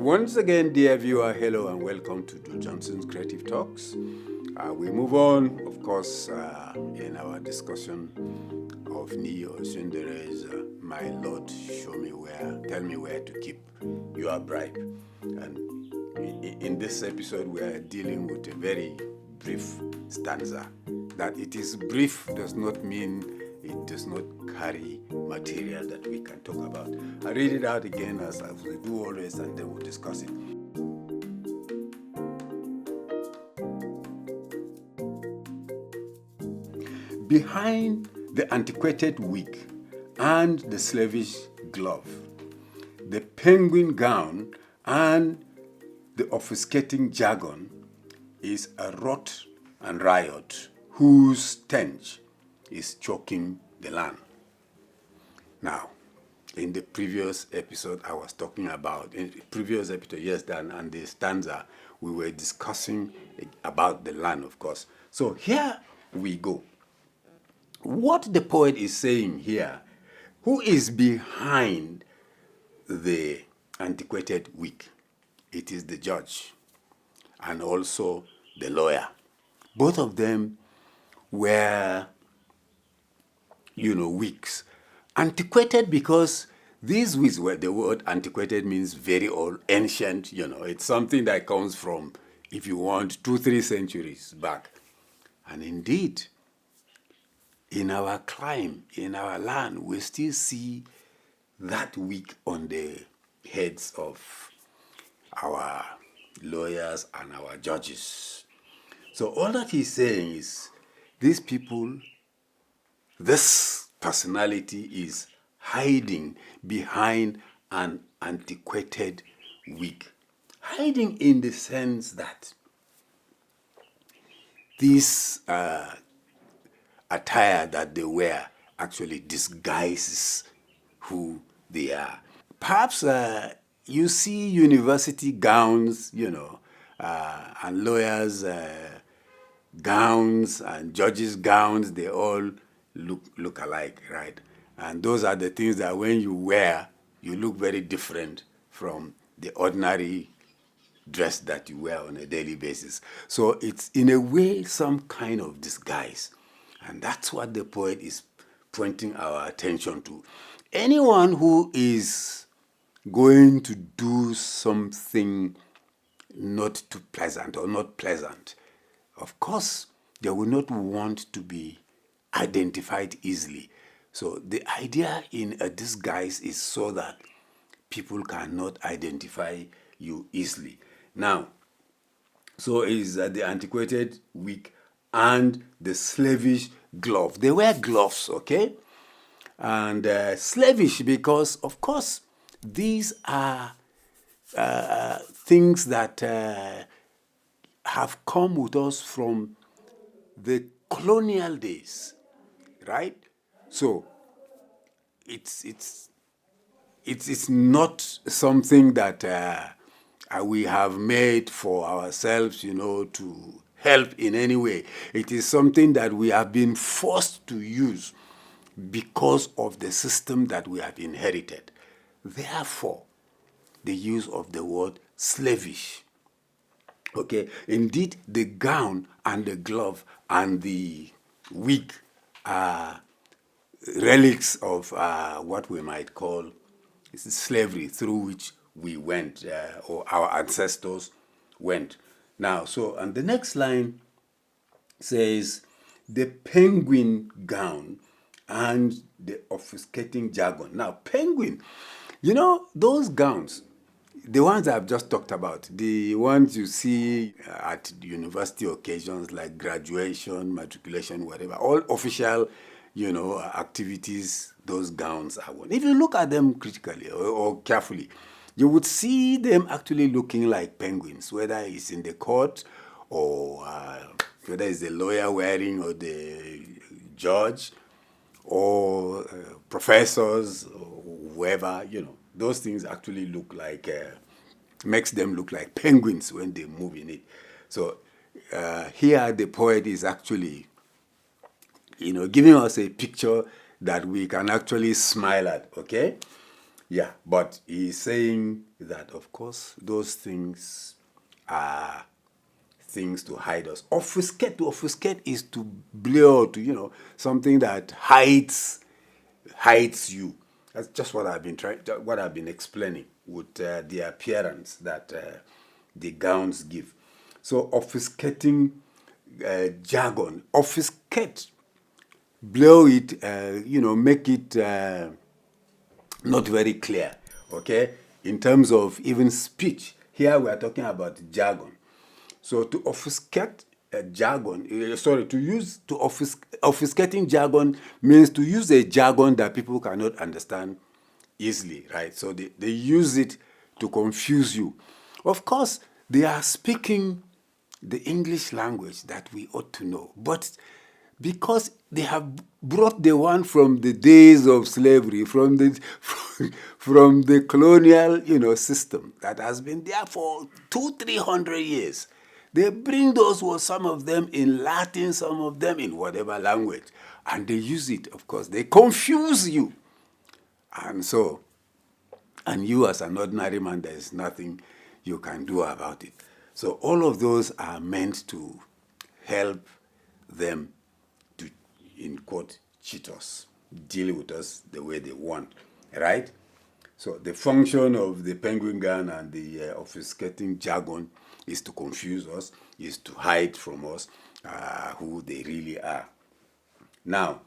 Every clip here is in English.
Once again, dear viewer, hello and welcome to Dul Johnson's Creative Talks. We move on, of course, in our discussion of Neo Sundare's My Lord, tell me where to keep your bribe. And in this episode, we are dealing with a very brief stanza. That it is brief does not mean it does not carry material that we can talk about. I read it out again as we do always, and then we'll discuss it. Behind the antiquated wig and the slavish glove, the penguin gown and the obfuscating jargon is a rot and riot whose stench is choking the land. Now, in the previous episode, I was talking about, and the stanza, we were discussing about the land, of course. So here we go. What the poet is saying here, who is behind the antiquated wig? It is the judge and also the lawyer. Both of them were wigs. Antiquated because these wigs, where the word antiquated means very old, ancient, it's something that comes from, if you want, 2-3 centuries back. And indeed, in our clime, in our land, we still see that wig on the heads of our lawyers and our judges. So all that he's saying is, these people, this personality is hiding behind an antiquated wig. Hiding in the sense that this attire that they wear actually disguises who they are. Perhaps you see university gowns, and lawyers' gowns and judges' gowns, they all look alike, right? And those are the things that when you wear, you look very different from the ordinary dress that you wear on a daily basis. So it's in a way some kind of disguise. And that's what the poet is pointing our attention to. Anyone who is going to do something not too pleasant or not pleasant, of course, they will not want to be identified easily. So the idea in a disguise is so that people cannot identify you easily. Now, so is the antiquated wig and the slavish glove. They wear gloves, okay? And slavish because, of course, these are things that have come with us from the colonial days, right? So it's not something that we have made for ourselves, to help in any way. It is something that we have been forced to use because of the system that we have inherited. Therefore, the use of the word slavish. Okay, indeed, the gown and the glove and the wig are relics of what we might call slavery, through which we went, or our ancestors went. Now, and the next line says, the penguin gown and the obfuscating jargon. Now, penguin, those gowns, the ones I've just talked about, the ones you see at university occasions like graduation, matriculation, whatever, all official, activities, those gowns are worn. If you look at them critically or carefully, you would see them actually looking like penguins, whether it's in the court or whether it's the lawyer wearing or the judge or professors or whoever, those things actually look like, makes them look like penguins when they move in it. So here the poet is actually, giving us a picture that we can actually smile at, okay? Yeah, but he's saying that, of course, those things are things to hide us. Obfuscate, to obfuscate is to blur, to, something that hides you. That's just what I've been what I've been explaining with the appearance that the gowns give. So obfuscating jargon, obfuscate, blur it, make it not very clear. Okay, in terms of even speech, here we are talking about jargon. So to obfuscate jargon, obfuscating jargon means to use a jargon that people cannot understand easily, right? So they use it to confuse you. Of course, they are speaking the English language that we ought to know, but because they have brought the one from the days of slavery, from the from the colonial, system that has been there for 200-300 years. They bring those words, some of them in Latin, some of them in whatever language, and they use it. Of course, they confuse you, and so, and you as an ordinary man, there is nothing you can do about it. So all of those are meant to help them to, in quote, cheat us, deal with us the way they want, right? So the function of the penguin gun and the obfuscating jargon is to confuse us, is to hide from us who they really are. Now,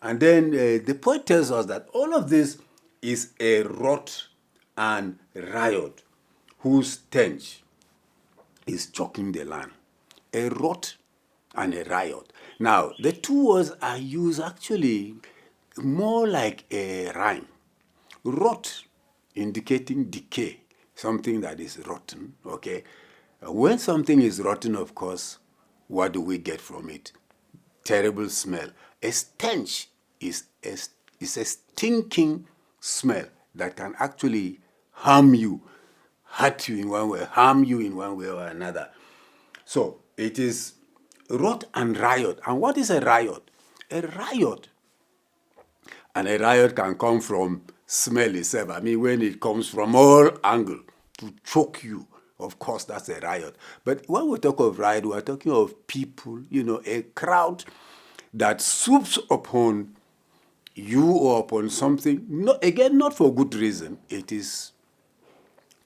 and then the poet tells us that all of this is a rot and riot whose stench is choking the land. A rot and a riot. Now, the two words are used actually more like a rhyme. Rot indicating decay, something that is rotten, okay? When something is rotten, of course, what do we get from it? Terrible smell. A stench is a stinking smell that can actually harm you, hurt you in one way, harm you in one way or another. So it is rot and riot. And what is a riot? A riot can come from smell itself. I mean, when it comes from all angles to choke you, of course, that's a riot. But when we talk of riot, we're talking of people, a crowd that swoops upon you or upon something, not for good reason. It is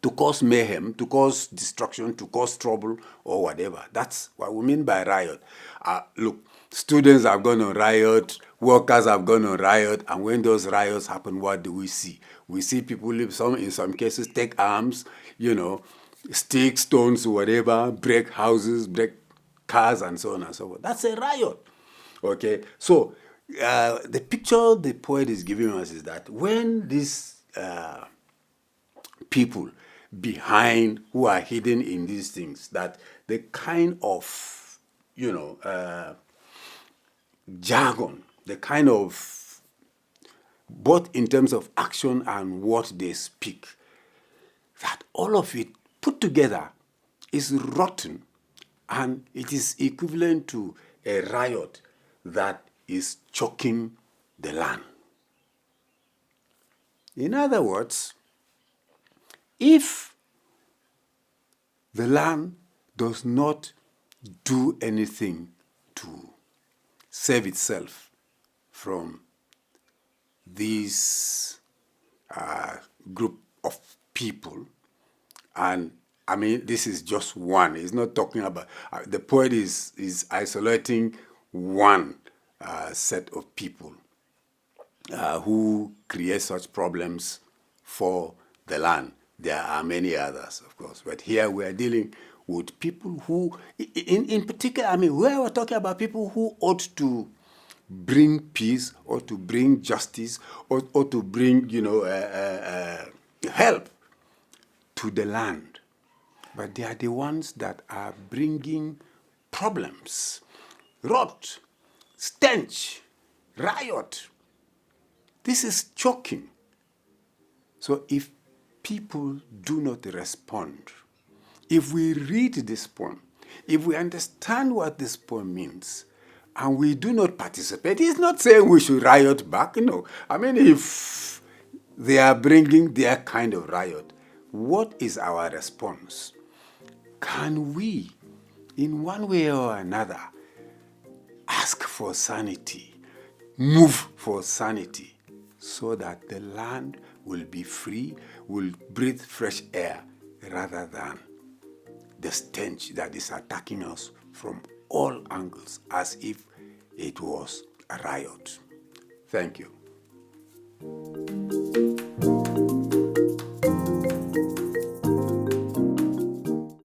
to cause mayhem, to cause destruction, to cause trouble, or whatever. That's what we mean by riot. Look, students have gone on riot, workers have gone on riot, and when those riots happen, what do we see? We see people, in some cases, take arms, sticks, stones, whatever, break houses, break cars, and so on and so forth. That's a riot. Okay, so the picture the poet is giving us is that when these people behind who are hidden in these things, that the kind of, jargon, the kind of, both in terms of action and what they speak, that all of it put together is rotten, and it is equivalent to a riot that is choking the land. In other words, if the land does not do anything to save itself from this group of people, and I mean, this is just one. He's not talking about, the poet is isolating one set of people who create such problems for the land. There are many others, of course, but here we are dealing with people who, in particular, I mean, we're talking about people who ought to bring peace or to bring justice or to bring, help to the land. But they are the ones that are bringing problems, rot, stench, riot. This is shocking. So if people do not respond, if we read this poem, if we understand what this poem means, and we do not participate, it's not saying we should riot back. No. I mean, if they are bringing their kind of riot. What is our response? Can we, in one way or another, ask for sanity, move for sanity, so that the land will be free, will breathe fresh air, rather than the stench that is attacking us from all angles as if it was a riot? Thank you.